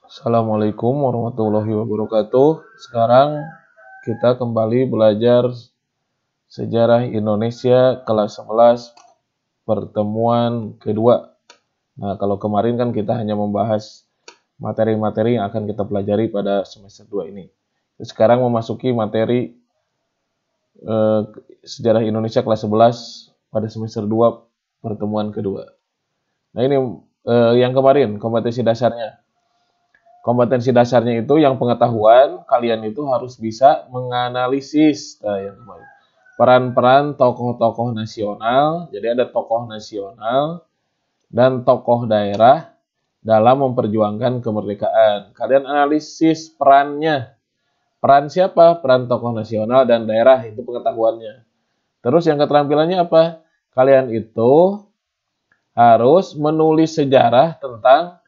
Assalamualaikum warahmatullahi wabarakatuh. Sekarang kita kembali belajar sejarah Indonesia kelas 11 pertemuan kedua. Nah, kalau kemarin kan kita hanya membahas materi-materi yang akan kita pelajari pada semester 2 ini. Sekarang memasuki materi sejarah Indonesia kelas 11 pada semester 2 pertemuan kedua. Nah, ini yang kemarin kompetensi dasarnya. Kompetensi dasarnya itu yang pengetahuan kalian itu harus bisa menganalisis peran-peran tokoh-tokoh nasional. Jadi ada tokoh nasional dan tokoh daerah dalam memperjuangkan kemerdekaan. Kalian analisis perannya. Peran siapa? Peran tokoh nasional dan daerah, itu pengetahuannya. Terus yang keterampilannya apa? Kalian itu harus menulis sejarah tentang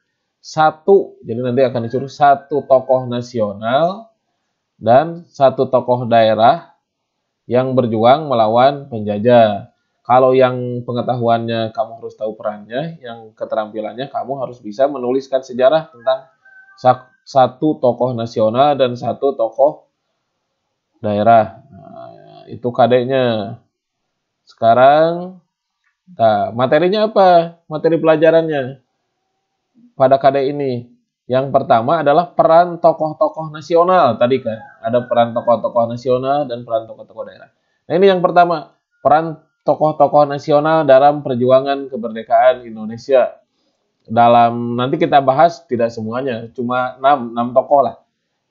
satu, jadi nanti akan disuruh satu tokoh nasional dan satu tokoh daerah yang berjuang melawan penjajah. Kalau yang pengetahuannya kamu harus tahu perannya, yang keterampilannya kamu harus bisa menuliskan sejarah tentang satu tokoh nasional dan satu tokoh daerah. Nah, itu KD-nya. Sekarang, materinya apa? Materi pelajarannya pada KD ini. Yang pertama adalah peran tokoh-tokoh nasional. Tadi kan ada peran tokoh-tokoh nasional dan peran tokoh-tokoh daerah. Nah, ini yang pertama, peran tokoh-tokoh nasional dalam perjuangan kemerdekaan Indonesia. Nanti kita bahas tidak semuanya, cuma 6 tokoh lah.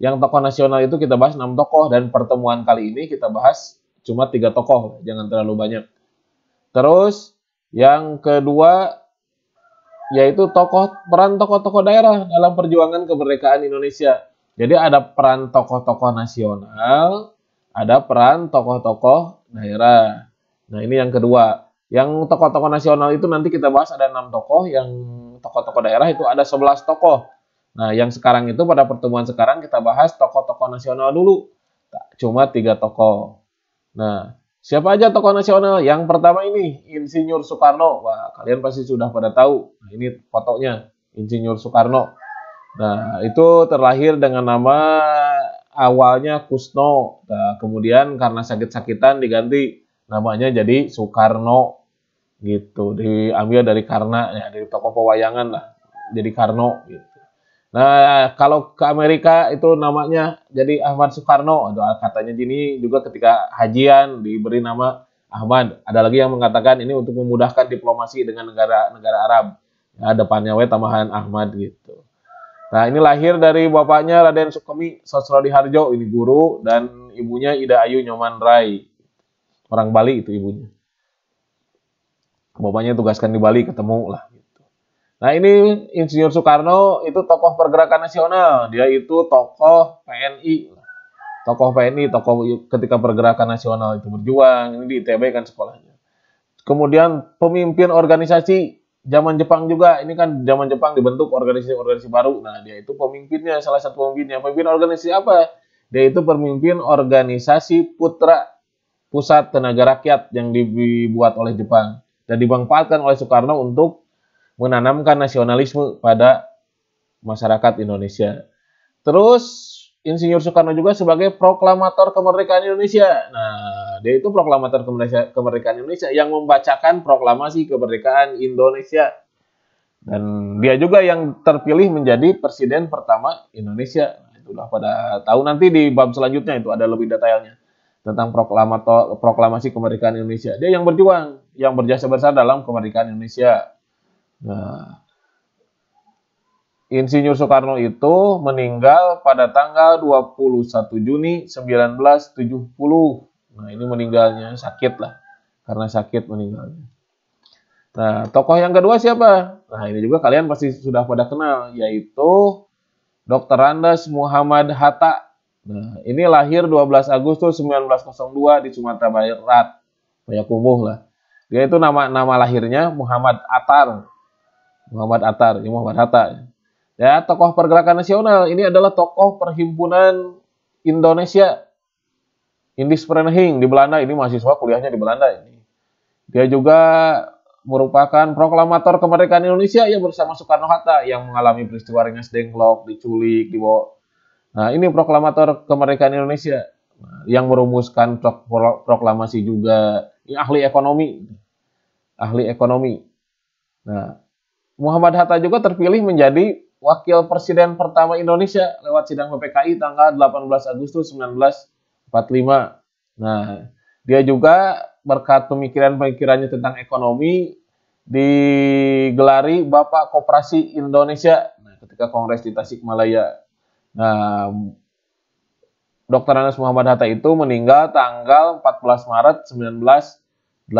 Yang tokoh nasional itu kita bahas 6 tokoh, dan pertemuan kali ini kita bahas cuma 3 tokoh, jangan terlalu banyak. Terus yang kedua yaitu peran tokoh-tokoh daerah dalam perjuangan kemerdekaan Indonesia. Jadi ada peran tokoh-tokoh nasional, ada peran tokoh-tokoh daerah. Nah, ini yang kedua. Yang tokoh-tokoh nasional itu nanti kita bahas ada 6 tokoh, yang tokoh-tokoh daerah itu ada 11 tokoh. Nah, yang sekarang itu pada pertemuan sekarang kita bahas tokoh-tokoh nasional dulu. Cuma 3 tokoh. Nah, siapa aja tokoh nasional? Yang pertama ini, Insinyur Soekarno. Wah, kalian pasti sudah pada tahu. Nah, ini fotonya, Insinyur Soekarno. Nah, itu terlahir dengan nama awalnya Kusno. Nah, kemudian karena sakit-sakitan diganti namanya jadi Soekarno. Gitu, diambil dari Karna, ya, dari tokoh pewayangan lah. Jadi Karno, gitu. Nah, kalau ke Amerika itu namanya jadi Ahmad Soekarno. Katanya gini juga ketika hajian diberi nama Ahmad. Ada lagi yang mengatakan ini untuk memudahkan diplomasi dengan negara-negara Arab. Ya, depannya tambahan Ahmad gitu. Nah, ini lahir dari bapaknya Raden Sukemi Sosrodihardjo, ini guru, dan ibunya Ida Ayu Nyoman Rai. Orang Bali itu ibunya. Bapaknya tugaskan di Bali, ketemu lah. Nah, ini Insinyur Soekarno itu tokoh pergerakan nasional. Dia itu tokoh PNI. Tokoh PNI, tokoh ketika pergerakan nasional itu berjuang. Ini di ITB kan sekolahnya. Kemudian pemimpin organisasi zaman Jepang juga. Ini kan zaman Jepang dibentuk organisasi-organisasi baru. Nah, dia itu pemimpinnya, salah satu pemimpinnya. Pemimpin organisasi apa? Dia itu pemimpin organisasi Putra, Pusat Tenaga Rakyat, yang dibuat oleh Jepang. Dan dimanfaatkan oleh Soekarno untuk menanamkan nasionalisme pada masyarakat Indonesia. Terus Insinyur Soekarno juga sebagai proklamator kemerdekaan Indonesia. Nah, dia itu proklamator kemerdekaan Indonesia yang membacakan proklamasi kemerdekaan Indonesia. Dan dia juga yang terpilih menjadi presiden pertama Indonesia. Nah, itulah pada tahu nanti di bab selanjutnya itu ada lebih detailnya tentang proklamasi kemerdekaan Indonesia. Dia yang berjuang, yang berjasa besar dalam kemerdekaan Indonesia. Nah, Insinyur Soekarno itu meninggal pada tanggal 21 Juni 1970. Nah, ini meninggalnya sakit lah. Karena sakit meninggalnya. Nah, tokoh yang kedua siapa? Nah, ini juga kalian pasti sudah pada kenal, yaitu Dr. Andes Muhammad Hatta. Nah, ini lahir 12 Agustus 1902 di Sumatera Barat. Payakumbuh lah. Dia itu nama lahirnya Muhammad Attar. Muhammad Hatta. Ya, tokoh pergerakan nasional. Ini adalah tokoh perhimpunan Indonesia. Indisvereniging di Belanda. Ini mahasiswa kuliahnya di Belanda ini. Dia juga merupakan proklamator kemerdekaan Indonesia ya bersama Soekarno-Hatta yang mengalami peristiwa Rengas Dengklok, diculik, dibawa. Nah, ini proklamator kemerdekaan Indonesia yang merumuskan proklamasi juga. Ini ahli ekonomi. Ahli ekonomi. Nah, Muhammad Hatta juga terpilih menjadi wakil presiden pertama Indonesia lewat sidang PPKI tanggal 18 Agustus 1945. Nah, dia juga berkat pemikiran-pemikirannya tentang ekonomi digelari Bapak Koperasi Indonesia ketika Kongres di Tasikmalaya. Nah, Dr. Anas Muhammad Hatta itu meninggal tanggal 14 Maret 1980.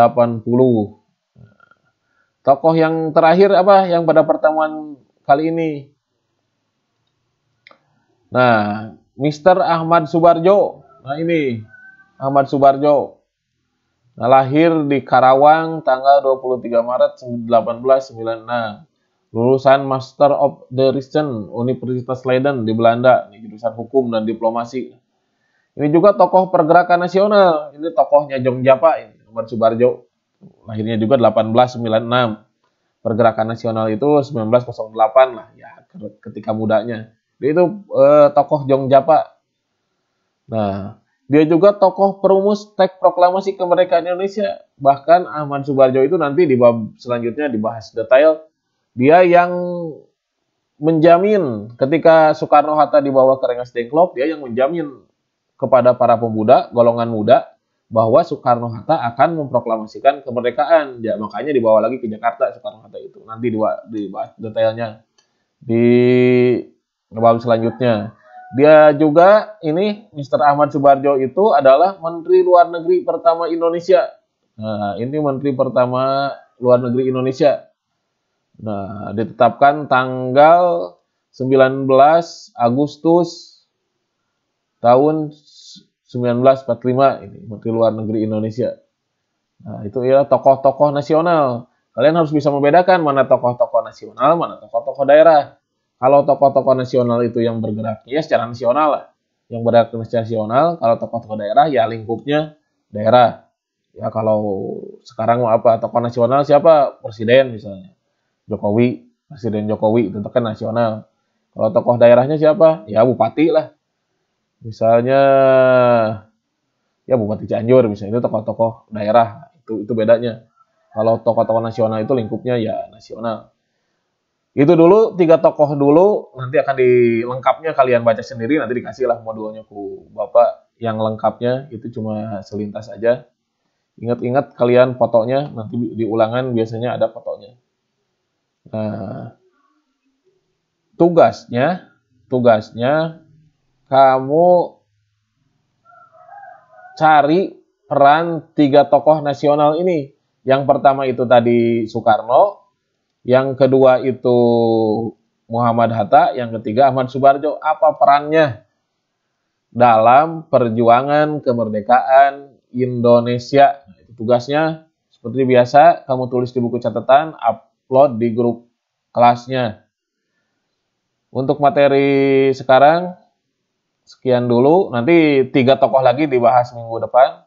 Tokoh yang terakhir apa yang pada pertemuan kali ini? Nah, Mr. Ahmad Subarjo. Nah, ini Ahmad Subarjo. Nah, lahir di Karawang tanggal 23 Maret 1896. Lulusan Master of the Reason Universitas Leiden di Belanda, di jurusan hukum dan diplomasi. Ini juga tokoh pergerakan nasional. Ini tokohnya Jongjapa, ini Ahmad Subarjo. Lahirnya juga 1896. Pergerakan nasional itu 1908 lah ya ketika mudanya. Dia itu tokoh Jongjapa. Nah, dia juga tokoh perumus teks proklamasi kemerdekaan Indonesia. Bahkan Ahmad Subarjo itu nanti di bab selanjutnya dibahas detail. Dia yang menjamin ketika Soekarno-Hatta dibawa ke Rengas Dengklok, dia yang menjamin kepada para pemuda, golongan muda, bahwa Soekarno-Hatta akan memproklamasikan kemerdekaan. Ya, makanya dibawa lagi ke Jakarta Soekarno-Hatta itu. Nanti dibahas detailnya di bab selanjutnya. Dia juga ini Mr. Ahmad Subarjo itu adalah Menteri Luar Negeri pertama Indonesia. Nah, ini Menteri pertama Luar Negeri Indonesia. Nah, ditetapkan tanggal 19 Agustus tahun 1945 ini Menteri Luar Negeri Indonesia. Nah, itu ya tokoh-tokoh nasional. Kalian harus bisa membedakan mana tokoh-tokoh nasional, mana tokoh-tokoh daerah. Kalau tokoh-tokoh nasional itu yang bergerak ya secara nasional lah. Yang bergerak secara nasional, kalau tokoh-tokoh daerah ya lingkupnya daerah. Ya kalau sekarang mau apa? Tokoh nasional siapa? Presiden misalnya. Jokowi, Presiden Jokowi itu kan nasional. Kalau tokoh daerahnya siapa? Ya bupati lah. Misalnya ya Bupati Cianjur misalnya itu tokoh-tokoh daerah. Itu bedanya. Kalau tokoh-tokoh nasional itu lingkupnya ya nasional. Itu dulu 3 tokoh dulu, nanti akan dilengkapnya kalian baca sendiri, nanti dikasih lah modulnya ku Bapak yang lengkapnya, itu cuma selintas aja. Ingat-ingat kalian fotonya, nanti di ulangan biasanya ada fotonya. Nah, tugasnya kamu cari peran 3 tokoh nasional ini. Yang pertama itu tadi Soekarno, yang kedua itu Muhammad Hatta, yang ketiga Ahmad Subarjo. Apa perannya dalam perjuangan kemerdekaan Indonesia? Nah, itu tugasnya seperti biasa, kamu tulis di buku catatan, upload di grup kelasnya. Untuk materi sekarang sekian dulu, nanti 3 tokoh lagi dibahas minggu depan.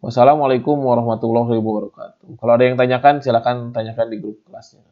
Wassalamualaikum warahmatullahi wabarakatuh. Kalau ada yang tanyakan, silakan tanyakan di grup kelasnya.